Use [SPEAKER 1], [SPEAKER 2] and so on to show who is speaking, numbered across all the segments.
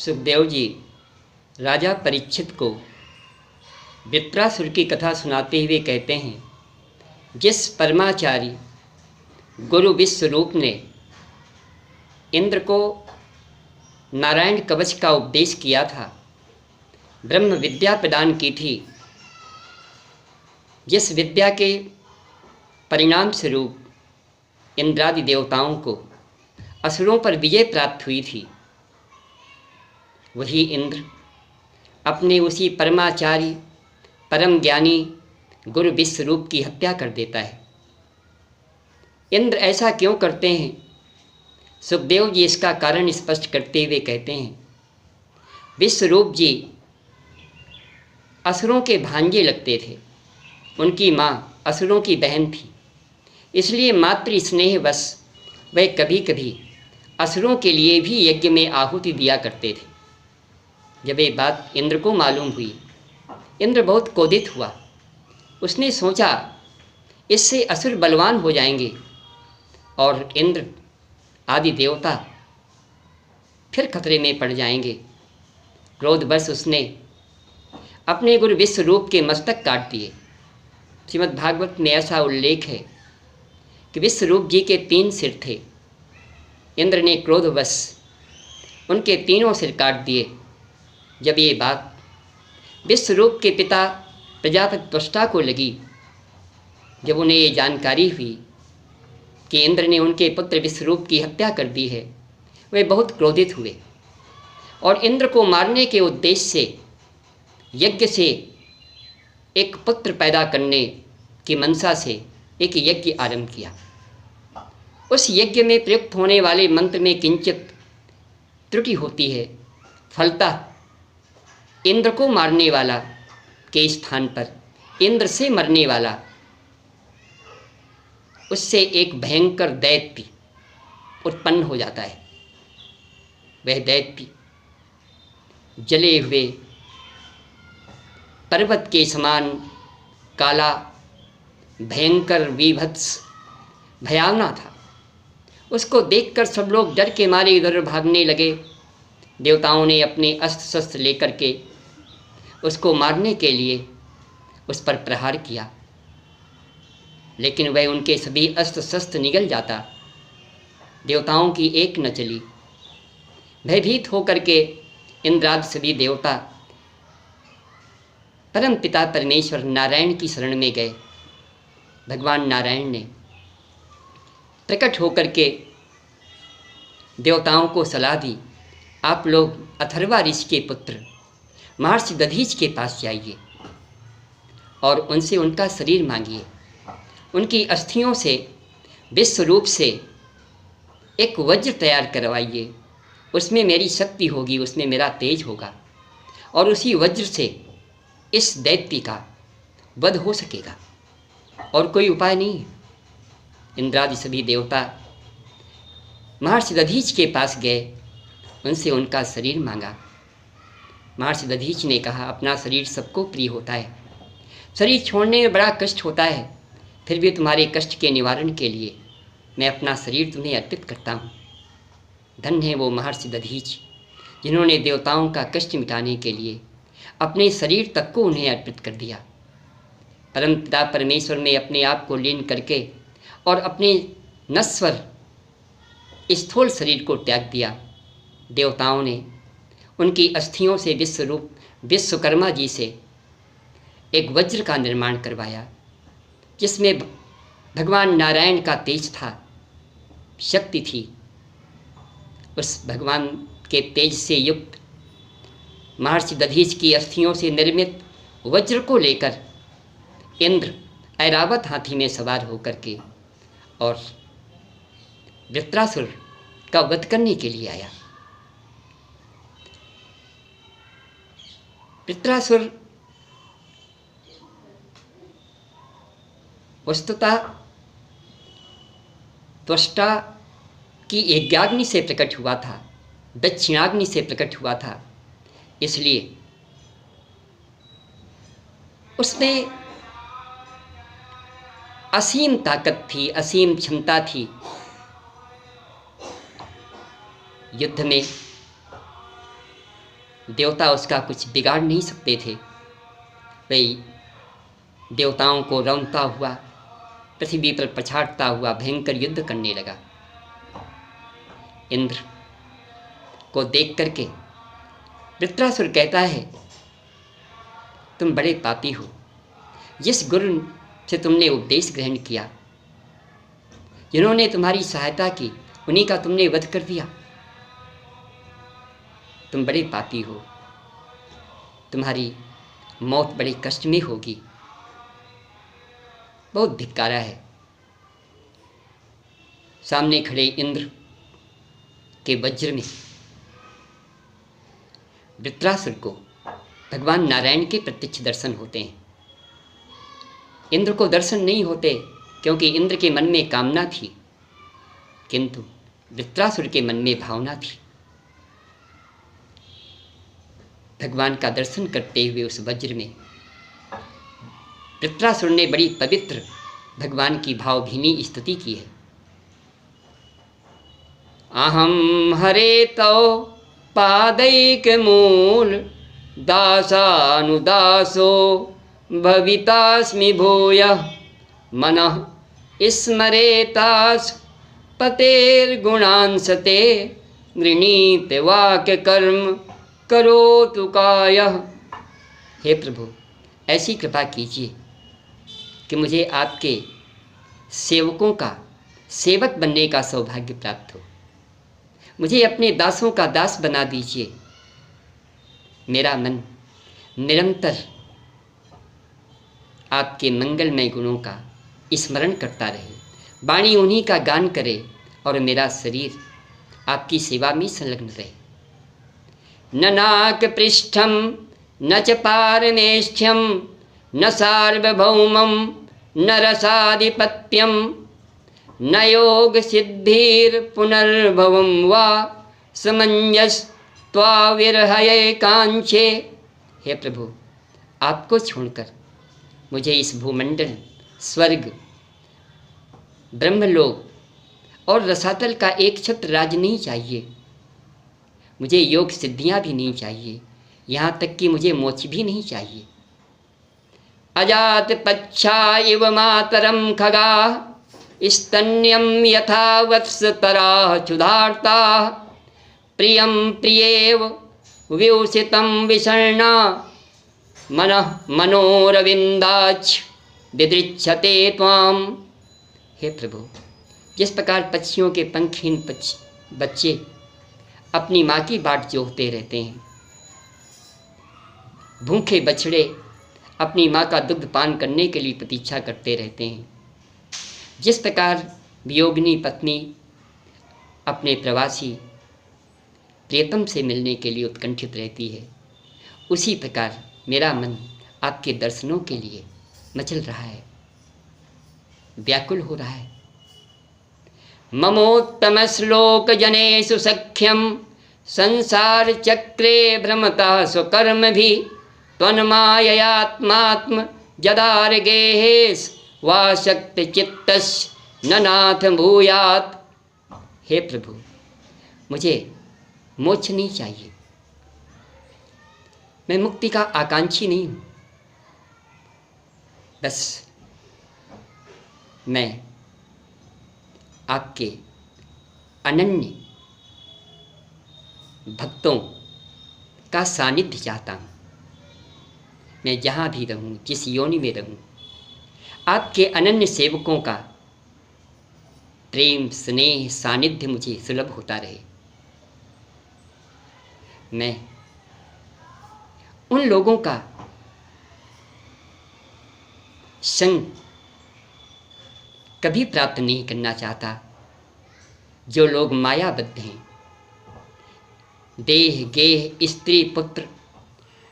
[SPEAKER 1] सुखदेव जी राजा परीक्षित को वृत्रासुर की कथा सुनाते हुए कहते हैं, जिस परमाचारी गुरु विश्वरूप ने इंद्र को नारायण कवच का उपदेश किया था, ब्रह्म विद्या प्रदान की थी, जिस विद्या के परिणाम स्वरूप इंद्रादि देवताओं को असुरों पर विजय प्राप्त हुई थी, वही इंद्र अपने उसी परमाचारी परम ज्ञानी गुरु विश्वरूप की हत्या कर देता है। इंद्र ऐसा क्यों करते हैं? सुखदेव जी इसका कारण स्पष्ट करते हुए कहते हैं, विश्वरूप जी असुरों के भांजे लगते थे। उनकी माँ असुरों की बहन थी, इसलिए मातृ स्नेहवश वे कभी कभी असुरों के लिए भी यज्ञ में आहुति दिया करते थे। जब ये बात इंद्र को मालूम हुई, इंद्र बहुत क्रोधित हुआ। उसने सोचा इससे असुर बलवान हो जाएंगे और इंद्र आदि देवता फिर खतरे में पड़ जाएंगे। क्रोधवश उसने अपने गुरु विश्वरूप के मस्तक काट दिए। श्रीमद् भागवत में ऐसा उल्लेख है कि विश्वरूप जी के 3 सिर थे। इंद्र ने क्रोधवश उनके तीनों सिर काट दिए। जब ये बात विश्वरूप के पिता प्रजापति त्वष्टा को लगी, जब उन्हें ये जानकारी हुई कि इंद्र ने उनके पुत्र विश्वरूप की हत्या कर दी है, वे बहुत क्रोधित हुए और इंद्र को मारने के उद्देश्य से यज्ञ से एक पुत्र पैदा करने की मनसा से एक यज्ञ आरंभ किया। उस यज्ञ में प्रयुक्त होने वाले मंत्र में किंचित त्रुटि होती है, फलतः इंद्र को मारने वाला के स्थान पर इंद्र से मरने वाला, उससे एक भयंकर दैत्य उत्पन्न हो जाता है। वह दैत्य जले हुए पर्वत के समान काला, भयंकर, विभत्स, भयावना था। उसको देखकर सब लोग डर के मारे इधर भागने लगे। देवताओं ने अपने अस्त्र शस्त्र लेकर के उसको मारने के लिए उस पर प्रहार किया, लेकिन वह उनके सभी अस्त्र शस्त्र निगल जाता। देवताओं की एक न चली। भयभीत होकर के इंद्रादि सभी देवता परम पिता परमेश्वर नारायण की शरण में गए। भगवान नारायण ने प्रकट होकर के देवताओं को सलाह दी, आप लोग अथर्वा ऋषि के पुत्र महर्षि दधीच के पास जाइए और उनसे उनका शरीर मांगिए। उनकी अस्थियों से विश्वरूप से एक वज्र तैयार करवाइए। उसमें मेरी शक्ति होगी, उसमें मेरा तेज होगा और उसी वज्र से इस दैत्य का वध हो सकेगा, और कोई उपाय नहीं है। इंद्रादि सभी देवता महर्षि दधीच के पास गए, उनसे उनका शरीर मांगा। महर्षि दधीच ने कहा, अपना शरीर सबको प्रिय होता है, शरीर छोड़ने में बड़ा कष्ट होता है, फिर भी तुम्हारे कष्ट के निवारण के लिए मैं अपना शरीर तुम्हें अर्पित करता हूँ। धन्य है वो महर्षि दधीच जिन्होंने देवताओं का कष्ट मिटाने के लिए अपने शरीर तक को उन्हें अर्पित कर दिया। परम पिता परमेश्वर में अपने आप को लीन करके और अपने नश्वर स्थूल शरीर को त्याग दिया। देवताओं ने उनकी अस्थियों से विश्वरूप विश्वकर्मा जी से एक वज्र का निर्माण करवाया, जिसमें भगवान नारायण का तेज था, शक्ति थी। उस भगवान के तेज से युक्त महर्षि दधीच की अस्थियों से निर्मित वज्र को लेकर इंद्र ऐरावत हाथी में सवार होकर के और वृत्रासुर का वध करने के लिए आया। वृत्रासुर वस्तुतः त्वष्टा की यज्ञाग्नि से प्रकट हुआ था, दक्षिणाग्नि से प्रकट हुआ था, इसलिए उसमें असीम ताकत थी, असीम क्षमता थी। युद्ध में देवता उसका कुछ बिगाड़ नहीं सकते थे। वही देवताओं को रौंदता हुआ पृथ्वी पर पछाड़ता हुआ भयंकर युद्ध करने लगा। इंद्र को देख करके वृत्रासुर कहता है, तुम बड़े पापी हो। जिस गुरु से तुमने उपदेश ग्रहण किया, जिन्होंने तुम्हारी सहायता की, उन्हीं का तुमने वध कर दिया। तुम बड़े पापी हो, तुम्हारी मौत बड़े कष्ट में होगी। बहुत धिक्कारा है। सामने खड़े इंद्र के वज्र में वृत्रासुर को भगवान नारायण के प्रत्यक्ष दर्शन होते हैं। इंद्र को दर्शन नहीं होते क्योंकि इंद्र के मन में कामना थी, किंतु वृत्रासुर के मन में भावना थी। भगवान का दर्शन करते हुए उस वज्र में वृत्रासुर ने बड़ी पवित्र भगवान की भावभीनी स्तुति की है। अहम हरे तो पादैक मूल दासानुदासो भवितास्मि भूयः मनः स्मरेतास् पतेर्गुणांसते गृणीत वाक्य कर्म करोतु कायः। हे प्रभु, ऐसी कृपा कीजिए कि मुझे आपके सेवकों का सेवक बनने का सौभाग्य प्राप्त हो। मुझे अपने दासों का दास बना दीजिए। मेरा मन निरंतर आपके मंगलमय गुणों का स्मरण करता रहे, वाणी उन्हीं का गान करे और मेरा शरीर आपकी सेवा में संलग्न रहे। न नाक पृष्ठम न च पारमेष्ठ्यम न सार्वभौमम न रसाधिपत्यम न योग सिद्धिर पुनर्भवम वा समंजस त्वाविरहये कांक्षे। हे प्रभु, आपको छोड़कर मुझे इस भूमंडल, स्वर्ग, ब्रह्मलोक और रसातल का एक छत्र राज नहीं चाहिए। मुझे योग सिद्धियां भी नहीं चाहिए, यहाँ तक कि मुझे मोक्ष भी नहीं चाहिए। अजात पच्छा इव मातरम खगाः स्तन्यम यथा वत्सतराः क्षुधार्ताः प्रियं प्रियेव व्यूषितं विषण्णा मनः मनोरविन्दाच्छ दिदृक्षते त्वाम्। हे प्रभु, जिस प्रकार पक्षियों के पंखहीन बच्चे अपनी माँ की बाट जोहते रहते हैं, भूखे बछड़े अपनी माँ का दुग्ध पान करने के लिए प्रतीक्षा करते रहते हैं, जिस प्रकार वियोगिनी पत्नी अपने प्रवासी प्रियतम से मिलने के लिए उत्कंठित रहती है, उसी प्रकार मेरा मन आपके दर्शनों के लिए मचल रहा है, व्याकुल हो रहा है। ममोत्तम श्लोक जनेषु सख्यम संसार चक्रे भ्रमतः स्वकर्म भी त्वन्माययात्मात्म जदार गेहेश वा शक्ति चित्तस् न नाथ भूयात्। हे प्रभु, मुझे मोक्ष नहीं चाहिए, मैं मुक्ति का आकांक्षी नहीं हूँ। बस मैं आपके अनन्य भक्तों का सानिध्य चाहता हूँ। मैं जहाँ भी रहूँ, जिस योनि में रहूँ, आपके अनन्य सेवकों का प्रेम स्नेह सानिध्य मुझे सुलभ होता रहे। मैं उन लोगों का संग कभी प्राप्त नहीं करना चाहता जो लोग मायाबद्ध हैं, देह गेह स्त्री पुत्र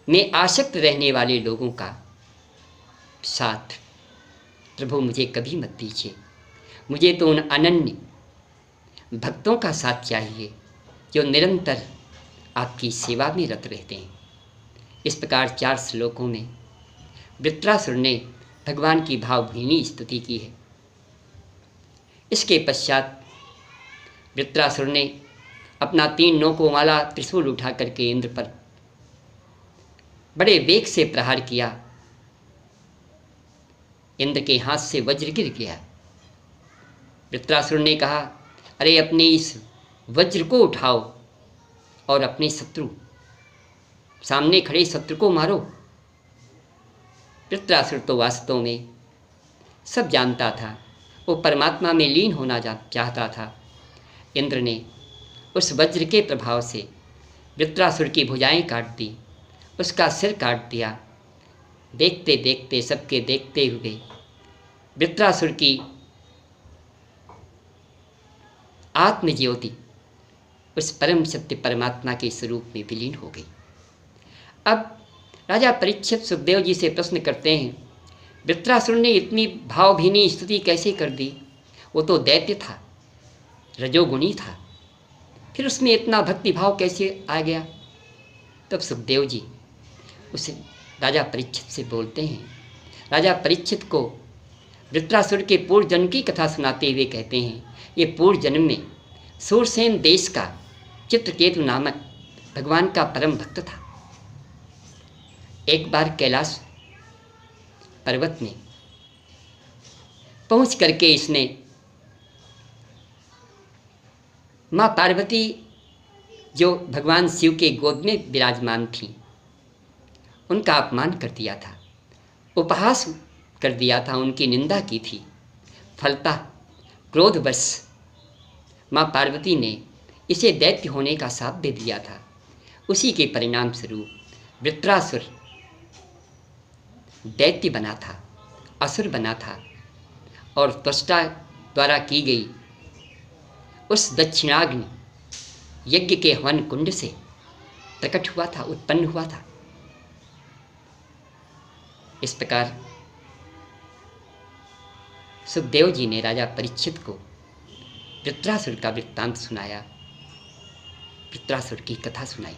[SPEAKER 1] में आसक्त रहने वाले लोगों का साथ प्रभु मुझे कभी मत दीजिए। मुझे तो उन अनन्य भक्तों का साथ चाहिए जो निरंतर आपकी सेवा में रत रहते हैं। इस प्रकार 4 श्लोकों में वृत्रासुर ने भगवान की भावभीनी स्तुति की है। इसके पश्चात वृत्रासुर ने अपना 3 नोकों वाला त्रिशूल उठा करके इंद्र पर बड़े वेग से प्रहार किया। इंद्र के हाथ से वज्र गिर गया। वृत्रासुर ने कहा, अरे अपने इस वज्र को उठाओ और अपने शत्रु, सामने खड़े शत्रु को मारो। वृत्रासुर तो वास्तव में सब जानता था, वो परमात्मा में लीन होना चाहता था। इंद्र ने उस वज्र के प्रभाव से वृत्रासुर की भुजाएं काट दी, उसका सिर काट दिया। देखते देखते, सबके देखते हुए वृत्रासुर की आत्मज्योति उस परम सत्य परमात्मा के स्वरूप में विलीन हो गई। अब राजा परीक्षित सुखदेव जी से प्रश्न करते हैं, वृत्रासुर ने इतनी भावभीनी स्तुति कैसे कर दी? वो तो दैत्य था, रजोगुणी था, फिर उसमें इतना भक्ति भाव कैसे आ गया? तब सुखदेव जी उस राजा परीक्षित से बोलते हैं। राजा परीक्षित को वृत्रासुर के पूर्व जन्म की कथा सुनाते हुए कहते हैं, ये पूर्व जन्म में सूरसेन देश का चित्रकेतु नामक भगवान का परम भक्त था। एक बार कैलाश पर्वत में पहुंच करके इसने माँ पार्वती जो भगवान शिव के गोद में विराजमान थी, उनका अपमान कर दिया था, उपहास कर दिया था, उनकी निंदा की थी। फलतः क्रोधवश माँ पार्वती ने इसे दैत्य होने का शाप दे दिया था। उसी के परिणाम स्वरूप वृत्रासुर दैत्य बना था, असुर बना था, और त्वष्टा द्वारा की गई उस दक्षिणाग्नि यज्ञ के हवन कुंड से प्रकट हुआ था, उत्पन्न हुआ था। इस प्रकार सुखदेव जी ने राजा परीक्षित को वृत्रासुर का वृत्तांत सुनाया, वृत्रासुर की कथा सुनाई।